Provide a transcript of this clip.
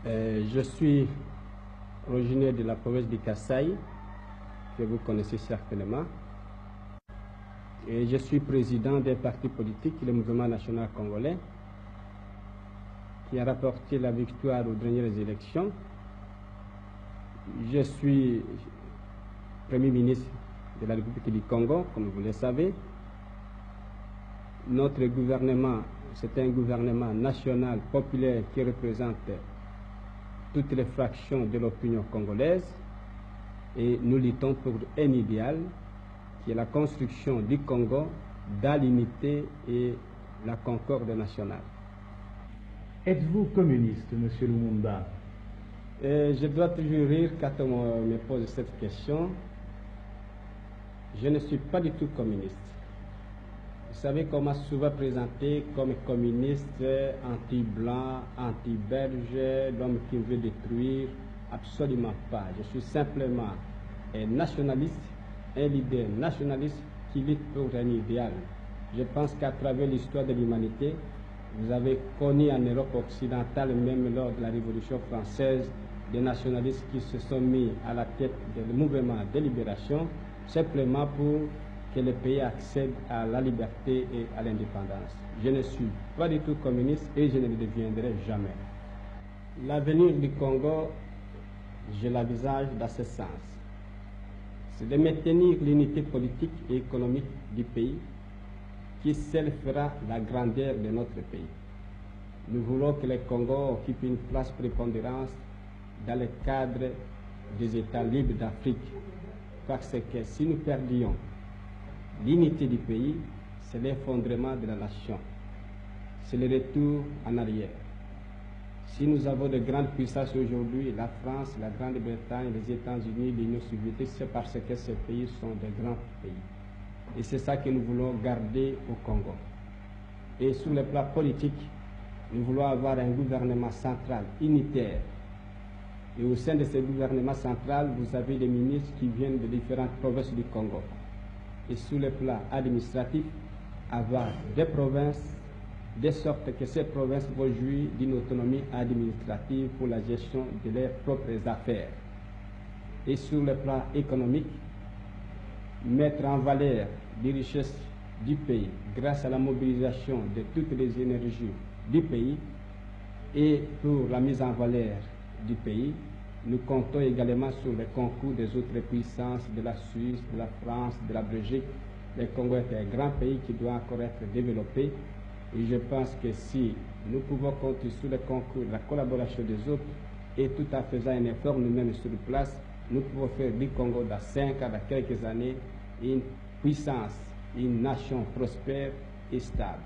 Je suis originaire de la province du Kasaï, que vous connaissez certainement. Et je suis président d'un parti politique, le Mouvement national congolais, qui a rapporté la victoire aux dernières élections. Je suis Premier ministre de la République du Congo, comme vous le savez. Notre gouvernement, c'est un gouvernement national populaire qui représente toutes les fractions de l'opinion congolaise, et nous luttons pour un idéal qui est la construction du Congo dans l'unité et la concorde nationale. Êtes-vous communiste, Monsieur Lumumba? Je dois toujours rire quand on me pose cette question. Je ne suis pas du tout communiste. Vous savez qu'on m'a souvent présenté comme communiste, anti-blanc, anti-belge, l'homme qui veut détruire. Absolument pas. Je suis simplement un nationaliste, un leader nationaliste qui lutte pour un idéal. Je pense qu'à travers l'histoire de l'humanité, vous avez connu en Europe occidentale, même lors de la Révolution française, des nationalistes qui se sont mis à la tête du mouvement de libération, simplement pour que le pays accède à la liberté et à l'indépendance. Je ne suis pas du tout communiste et je ne le deviendrai jamais. L'avenir du Congo, je l'envisage dans ce sens. C'est de maintenir l'unité politique et économique du pays qui seul fera la grandeur de notre pays. Nous voulons que le Congo occupe une place prépondérante dans le cadre des États libres d'Afrique, parce que si nous perdions l'unité du pays, c'est l'effondrement de la nation, c'est le retour en arrière. Si nous avons de grandes puissances aujourd'hui, la France, la Grande-Bretagne, les États-Unis, l'Union soviétique, c'est parce que ces pays sont de grands pays. Et c'est ça que nous voulons garder au Congo. Et sur le plan politique, nous voulons avoir un gouvernement central unitaire. Et au sein de ce gouvernement central, vous avez des ministres qui viennent de différentes provinces du Congo. Et sur le plan administratif, avoir des provinces, de sorte que ces provinces vont jouir d'une autonomie administrative pour la gestion de leurs propres affaires. Et sur le plan économique, mettre en valeur les richesses du pays grâce à la mobilisation de toutes les énergies du pays. Et pour la mise en valeur du pays, nous comptons également sur le concours des autres puissances, de la Suisse, de la France, de la Belgique. Le Congo est un grand pays qui doit encore être développé. Et je pense que si nous pouvons compter sur le concours, la collaboration des autres, et tout en faisant un effort nous-mêmes sur place, nous pouvons faire du Congo dans 5 ans, dans quelques années, une puissance, une nation prospère et stable.